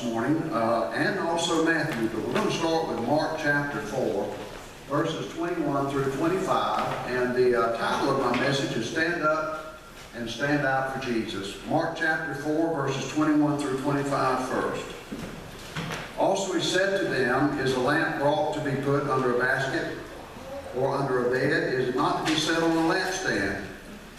this morning, and also Matthew, but we're going to start with Mark chapter 4, verses 21 through 25, and the title of my message is Stand Up and Stand Out for Jesus. Mark chapter 4, verses 21 through 25 first. Also he said to them, Is a lamp brought to be put under a basket or under a bed? Is it not to be set on a lampstand?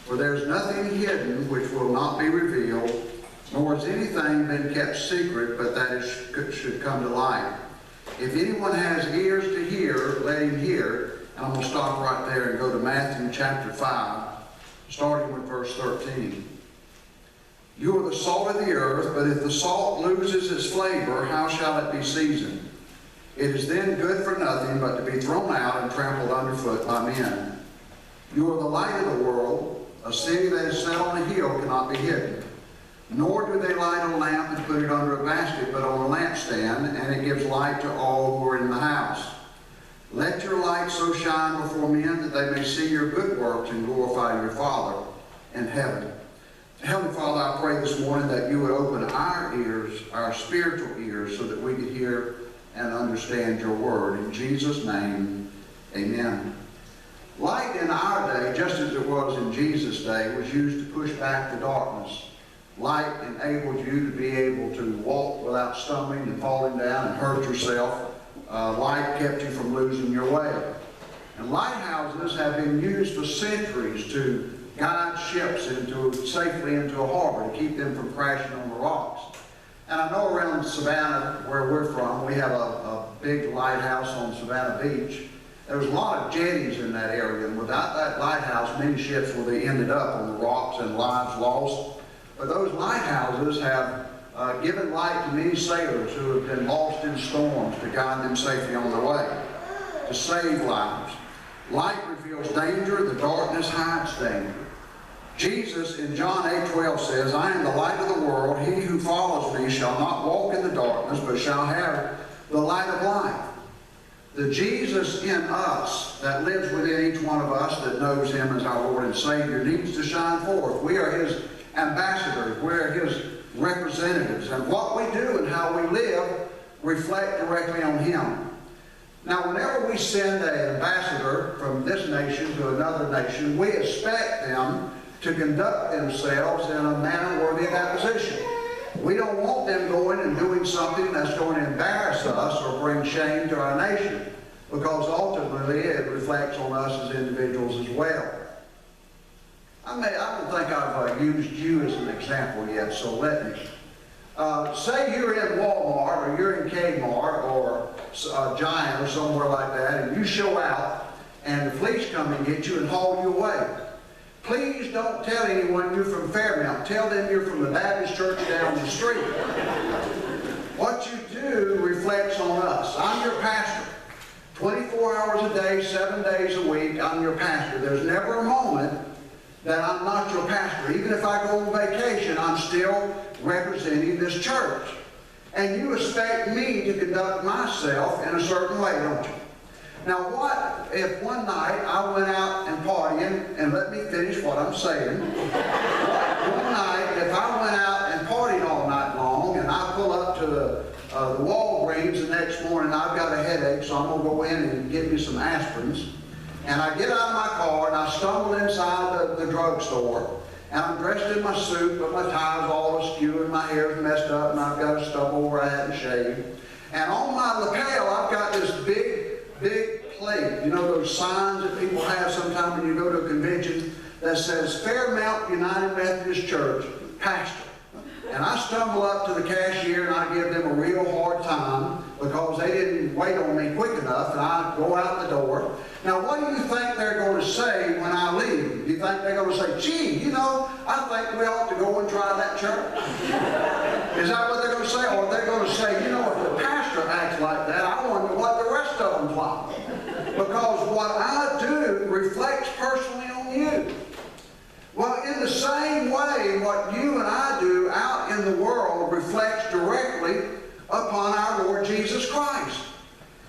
For there is nothing hidden which will not be revealed, nor has anything been kept secret, but that it should come to light. If anyone has ears to hear, let him hear. And I'm going to stop right there and go to Matthew chapter 5, starting with verse 13. You are the salt of the earth, but if the salt loses its flavor, how shall it be seasoned? It is then good for nothing but to be thrown out and trampled underfoot by men. You are the light of the world. A city that is set on a hill cannot be hidden. Nor do they light a lamp and put it under a basket, but on a lampstand, and it gives light to all who are in the house. Let your light so shine before men that they may see your good works and glorify your Father in heaven. Heavenly Father, I pray this morning that you would open our ears, our spiritual ears, so that we could hear and understand your word. In Jesus' name, amen. Light in our day, just as it was in Jesus' day, was used to push back the darkness. Light enabled you to be able to walk without stumbling and falling down and hurt yourself. Light kept you from losing your way. And lighthouses have been used for centuries to guide ships safely into a harbor, to keep them from crashing on the rocks. And I know around Savannah, where we're from, we have a big lighthouse on Savannah Beach. There was a lot of jetties in that area, and without that lighthouse, many ships would have ended up on the rocks and lives lost. But those lighthouses have given light to many sailors who have been lost in storms to guide them safely on their way, to save lives. Light reveals danger, the darkness hides danger. Jesus in John 8:12 says, I am the light of the world. He who follows me shall not walk in the darkness, but shall have the light of life. The Jesus in us that lives within each one of us that knows him as our Lord and Savior needs to shine forth. We are his ambassadors. We are his representatives. And what we do and how we live reflect directly on him. Now, whenever we send an ambassador from this nation to another nation, we expect them to conduct themselves in a manner worthy of that position. We don't want them going and doing something that's going to embarrass us or bring shame to our nation, because ultimately it reflects on us as individuals as well. I don't think I've used you as an example yet, so let me. Say you're in Walmart or you're in Kmart or Giant or somewhere like that, and you show out and the police come and get you and haul you away. Please don't tell anyone you're from Fairmount. Tell them you're from the Baptist church down the street. What you do reflects on us. I'm your pastor. 24 hours a day, 7 days a week, I'm your pastor. There's never a moment that I'm not your pastor. Even if I go on vacation, I'm still representing this church. And you expect me to conduct myself in a certain way, don't you? Now what if one night I went out and partying, and let me finish what I'm saying. One night, if I went out and partied all night long, and I pull up to the Walgreens the next morning, I've got a headache, so I'm going to go in and get me some aspirins. And I get out of my car, and I stumble inside the drugstore, and I'm dressed in my suit, but my tie's all askew, and my hair's messed up, and I've got a stubble where I hadn't shaved. And on my lapel, I've got this big plate. You know those signs that people have sometimes when you go to a convention that says Fairmount United Methodist Church, Pastor. And I stumble up to the cashier and I give them a real hard time because they didn't wait on me quick enough, and I go out the door. Now what do you think they're going to say when I leave? Do you think they're going to say, gee, you know, I think we ought to go and try that church? Is that what they're going to say? Or they're going to say, you know, if the pastor acts like that, I wonder what the rest of them's like. Because what I do reflects personally on you. Well, in the same way, what you and I do out in the world reflects directly upon our Lord Jesus Christ.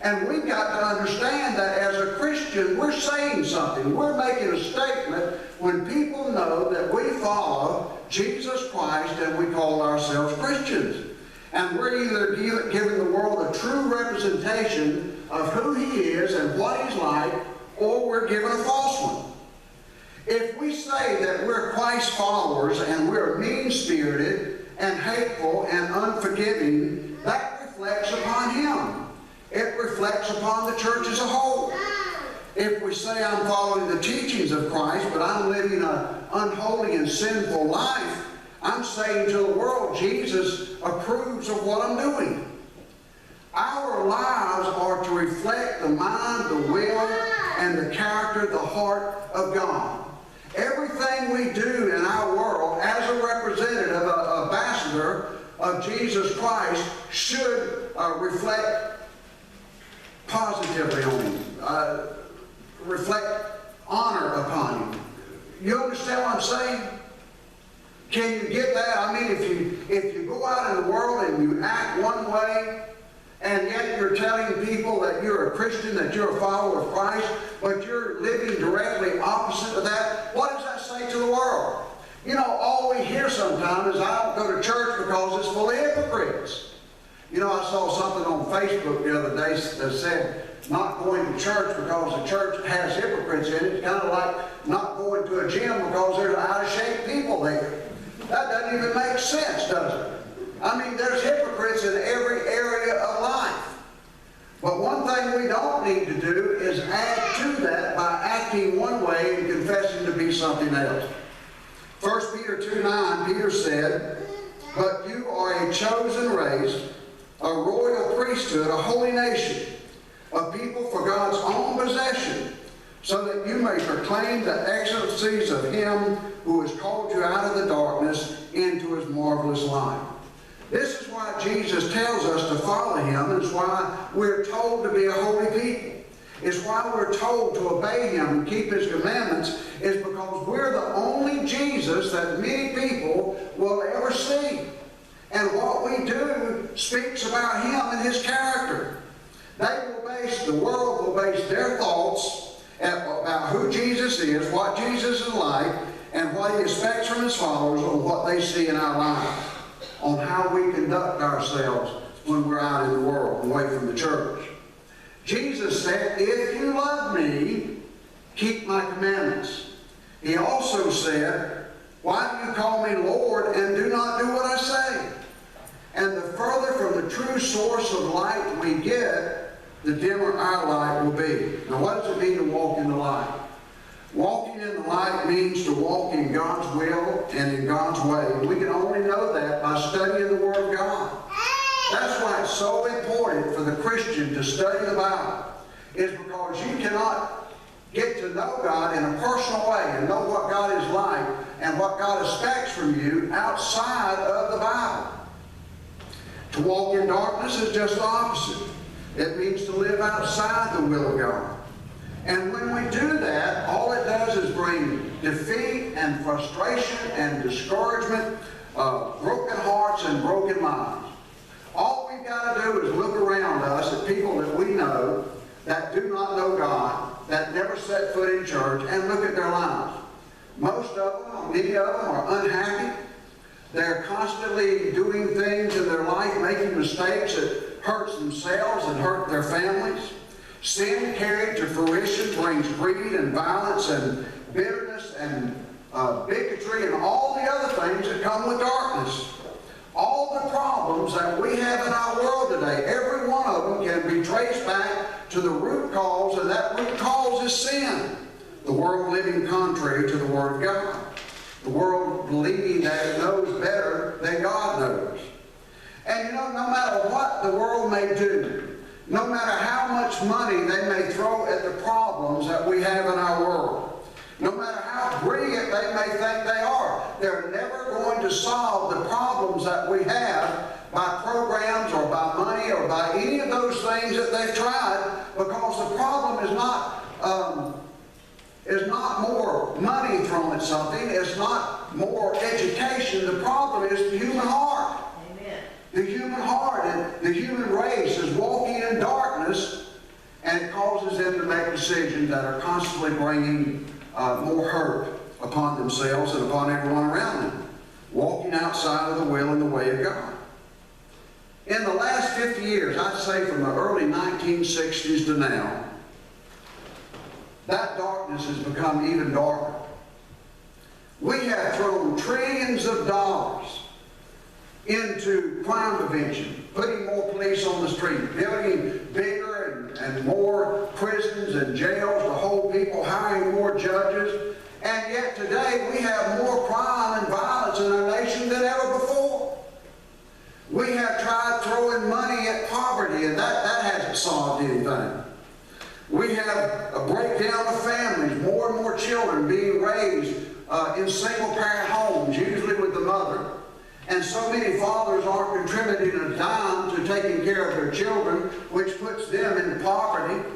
And we've got to understand that as a Christian, we're saying something. We're making a statement when people know that we follow Jesus Christ and we call ourselves Christians. And we're either giving the world a true representation of who He is and what He's like, or we're given a false one. If we say that we're Christ followers and we're mean-spirited and hateful and unforgiving, that reflects upon Him. It reflects upon the church as a whole. If we say I'm following the teachings of Christ, but I'm living an unholy and sinful life, I'm saying to the world, Jesus approves of what I'm doing. Our lives are to reflect the mind, the will, and the character, the heart of God. Everything we do in our world as a representative, an ambassador of Jesus Christ, should reflect positively on Him, reflect honor upon Him. You understand what I'm saying? Can you get that? I mean, if you go out in the world and you act one way, and yet you're telling people that you're a Christian, that you're a follower of Christ, but you're living directly opposite of that, what does that say to the world? You know, all we hear sometimes is, I don't go to church because it's full of hypocrites. You know, I saw something on Facebook the other day that said, not going to church because the church has hypocrites in it. It's kind of like not going to a gym because there's out-of-shape people there. That doesn't even make sense, does it? I mean, there's hypocrites in every area of life. But one thing we don't need to do is add to that by acting one way and confessing to be something else. 1 Peter 2:9, Peter said, "But you are a chosen race, a royal priesthood, a holy nation, a people for God's own possession, so that you may proclaim the excellencies of Him who has called you out of the darkness into His marvelous light." This is why Jesus tells us to follow Him. It's why we're told to be a holy people. It's why we're told to obey Him and keep His commandments, is because we're the only Jesus that many people will ever see. And what we do speaks about Him and His character. The world will base their thoughts about who Jesus is, what Jesus is like, and what He expects from His followers on what they see in our lives, on how we conduct ourselves when we're out in the world, away from the church. Jesus said, "If you love me, keep my commandments." He also said, "Why do you call me Lord and do not do what I say?" And the further from the true source of light we get, the dimmer our light will be. Now, what does it mean to walk in the light? Walking in the light means to walk in God's will and in God's way. And we can only know that by studying the Word of God. That's why it's so important for the Christian to study the Bible. It's because you cannot get to know God in a personal way and know what God is like and what God expects from you outside of the Bible. To walk in darkness is just the opposite. It means to live outside the will of God. And when we do that, all it does is bring defeat and frustration and discouragement, broken hearts and broken minds. All we've got to do is look around us at people that we know that do not know God, that never set foot in church, and look at their lives. Most of them, many of them, are unhappy. They're constantly doing things in their life, making mistakes that hurts themselves and hurt their families. Sin carried to fruition brings greed and violence and bitterness and bigotry and all the other things that come with darkness. All the problems that we have in our world today, every one of them can be traced back to the root cause, and that root cause is sin. The world living contrary to the Word of God. The world believing that it knows better than God knows. And you know, no matter what the world may do, no matter how much money they may throw at the problems that we have in our world, no matter how brilliant they may think they are, they're never going to solve the problems that we have by programs or by money or by any of those things that they've tried, because the problem is not more money thrown at something, it's not more education. The problem is the human heart. The human heart and the human race is walking in darkness, and it causes them to make decisions that are constantly bringing more hurt upon themselves and upon everyone around them, walking outside of the will and the way of God. In the last 50 years, I'd say from the early 1960s to now, that darkness has become even darker. We have thrown trillions of dollars into crime prevention, putting more police on the street, building bigger and more prisons and jails to hold people, hiring more judges. And yet today we have more crime and violence in our nation than ever before. We have tried throwing money at poverty, and that hasn't solved anything. We have a breakdown of families, more and more children being raised in single-parent homes, usually with the mother. And so many fathers aren't contributing a dime to taking care of their children, which puts them into poverty.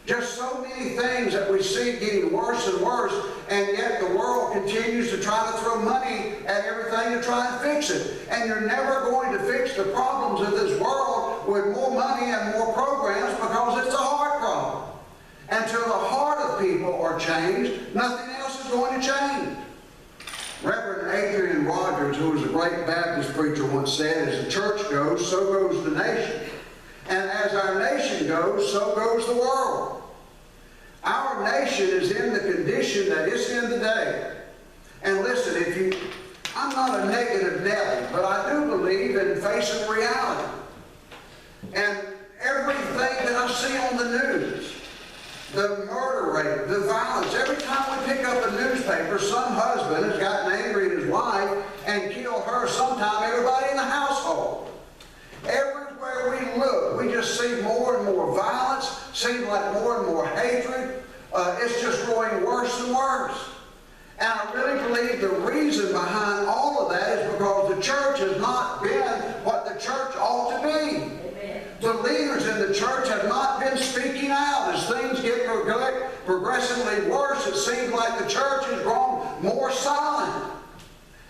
Just so many things that we see getting worse and worse, and yet the world continues to try to throw money at everything to try and fix it. And you're never going to fix the problems of this world with more money and more programs, because it's a heart problem. Until the heart of people are changed, nothing else is going to change. Reverend Adrian Rogers, who was a great Baptist preacher, once said, as the church goes, so goes the nation. And as our nation goes, so goes the world. Our nation is in the condition that it's in today. And listen, I'm not a negative Nelly, but I do believe in facing reality. And everything that I see on the news, the murder rate, the violence, every time we pick up a newspaper, some husband has gotten angry at his wife and killed her, sometime everybody in the household. Everywhere we look, we just see more and more violence, seems like more and more hatred. It's just growing worse and worse. And I really believe the reason behind all of that is because the church has not been what the church ought to be. Amen. The leaders in the church have not been speaking out. As things get progressively worse, it seems like the church has grown more silent.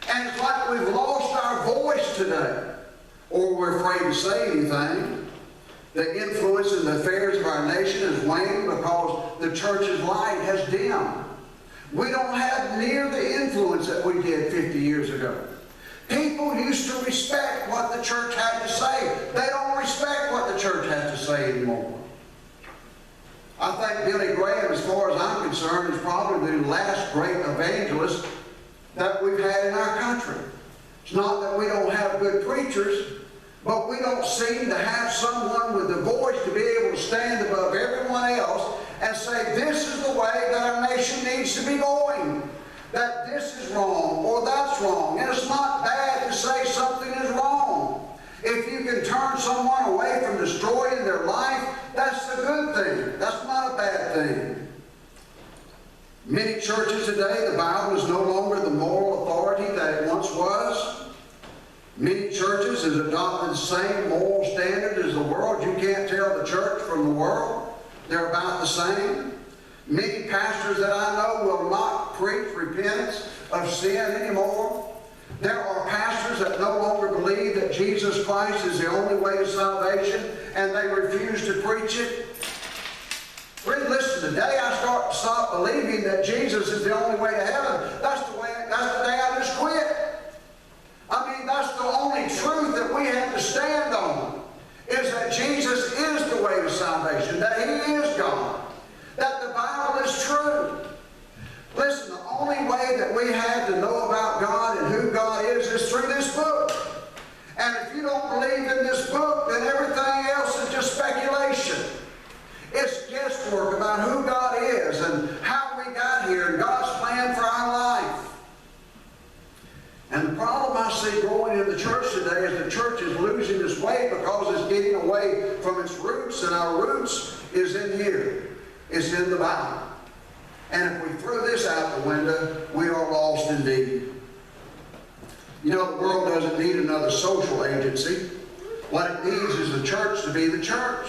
And it's like we've lost our voice today. Or we're afraid to say anything. The influence in the affairs of our nation has waned because the church's light has dimmed. We don't have near the influence that we did 50 years ago. People used to respect what the church had to say. They don't respect what the church has to say anymore. I think Billy Graham, as far as I'm concerned, is probably the last great evangelist that we've had in our country. It's not that we don't have good preachers, but we don't seem to have someone with the voice to be able to stand above everyone else and say, this is the way that our nation needs to be going. That this is wrong or that's wrong. And it's not bad to say something is wrong. If you can turn someone away from destroying their life, that's a good thing. That's not a bad thing. Many churches today, the Bible is no longer the moral authority that it once was. Many churches have adopted the same moral standard as the world. You can't tell the church from the world. They're about the same. Many pastors that I know will not preach repentance of sin anymore. There are pastors that no longer believe that Jesus Christ is the only way to salvation, and they refuse to preach it. Really, listen, the day I stop believing that Jesus is the only way to heaven, that's the day I just quit. I mean, that's the only truth that we have to stand on, is that Jesus is the way to salvation, that He is God, that the Bible is true. Listen, the only way that we have to know about God and who God is through this book. And if you don't believe in this book, then everything else is just speculation. It's guesswork about who God is and how we got here and God's plan for our life. And the problem I see growing in the church today is the church is losing its way because it's getting away from its roots, and our roots is in here. It's in the Bible. And if we throw this out the window, we are lost indeed. You know, the world doesn't need another social agency. What it needs is the church to be the church.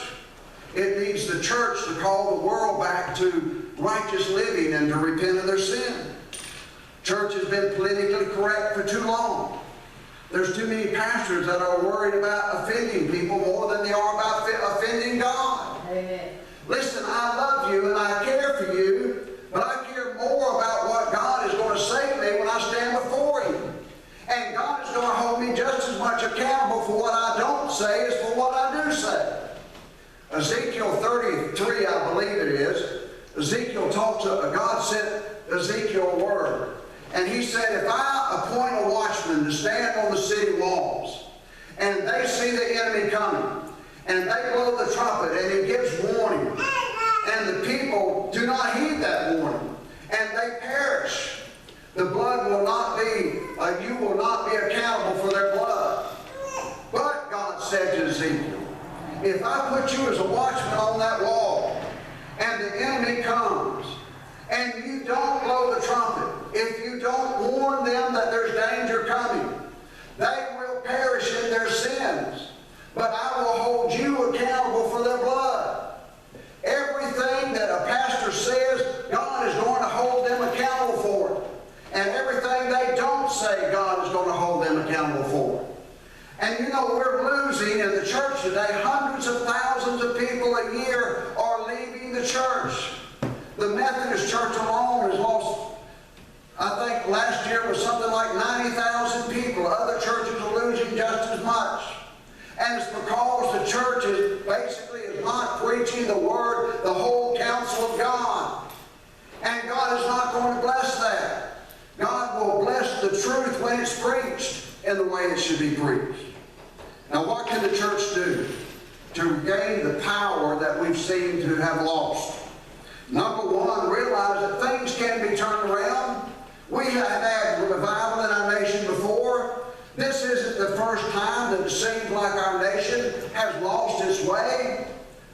It needs the church to call the world back to righteous living and to repent of their sin. Church has been politically correct for too long. There's too many pastors that are worried about offending people more than they are about offending God. Amen. Listen, I love you and I care for you, but I care more about what God is going to say to me when I stand before Him. And God is going to hold me just as much accountable for what I don't say God sent Ezekiel a word. And he said, if I appoint a watchman to stand on the city walls, and they see the enemy coming, and they blow the trumpet, and he gives warning, and the people do not heed that warning, and they perish, the blood will not be, you will not be accountable for their blood. But God said to Ezekiel, if I put you as a watchman on that wall, and the enemy comes, and you don't blow the trumpet, if you don't warn them that there's danger coming, they will perish in their sins, but I will hold you accountable for their blood. Everything that a pastor says, God is going to hold them accountable for it. And everything they don't say, God is going to hold them accountable for it. And you know, we're losing in the church today. Hundreds of thousands of people a year are leaving the church. The Methodist Church alone has lost, I think last year was something like 90,000 people. Other churches are losing just as much. And it's because the church is not preaching the Word, the whole counsel of God. And God is not going to bless that. God will bless the truth when it's preached in the way it should be preached. Now, what can the church do to regain the power that we've seen to have lost? Number one, realize that things can be turned around. We have had revival in our nation before. This isn't the first time that it seems like our nation has lost its way.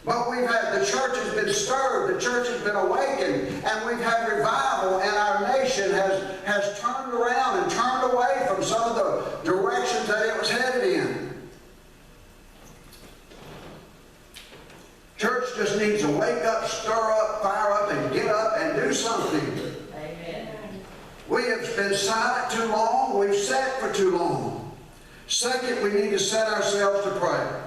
But the church has been stirred, the church has been awakened, and we've had revival, and our nation has turned around and turned away from some of the directions that it was headed in. Church just needs to wake up, stir up, fire up, and get up and do something. Amen. We have been silent too long. We've sat for too long. Second, we need to set ourselves to pray.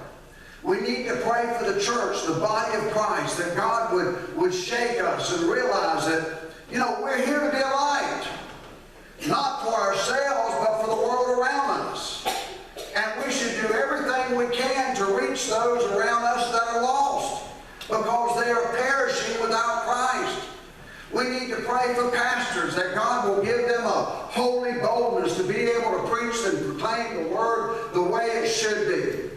We need to pray for the church, the body of Christ, that God would shake us and realize that, you know, we're here to be a light. Not for ourselves, but for the world around us. And we should do everything we can to reach those around us that are lost, because they are perishing without Christ. We need to pray for pastors that God will give them a holy boldness to be able to preach and proclaim the Word the way it should be.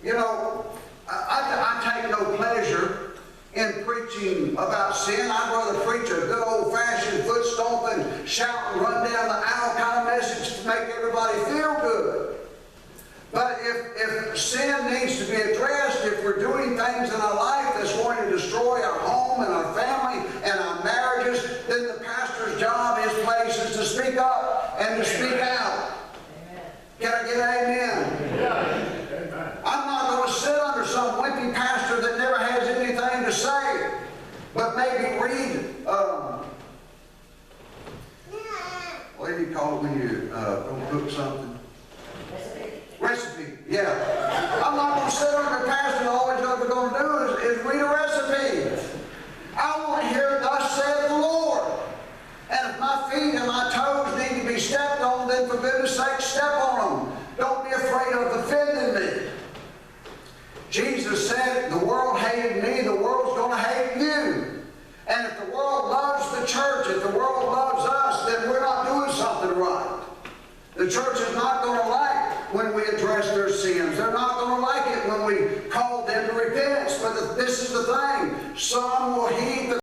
You know, I take no pleasure in preaching about sin. I'd rather preach a good old-fashioned foot-stomping, shout and run down the aisle kind of message to make everybody feel good. But if sin needs to be addressed, if we're doing things in our life that's going to destroy our home and our family and our marriages, then the pastor's job, his place, is to speak up and to speak out. Amen. Can I get an amen? Yeah. I'm not going to sit under some wimpy pastor that never has anything to say, but maybe read, what do you call it when you don't cook something? Recipe, yeah. I'm not going to sit under a pastor and all he's ever going to do is read a recipe. I want to hear, thus saith the Lord. And if my feet and my toes need to be stepped on, then for goodness sake, step on them. Don't be afraid of offending me. Jesus said, the world hated me, the world's going to hate you. And if the world loves the church, if the world loves us, then we're not doing something right. The church is not going to like when we address their sins. They're not going to like it when we call them to repentance. But this is the thing. Some will heed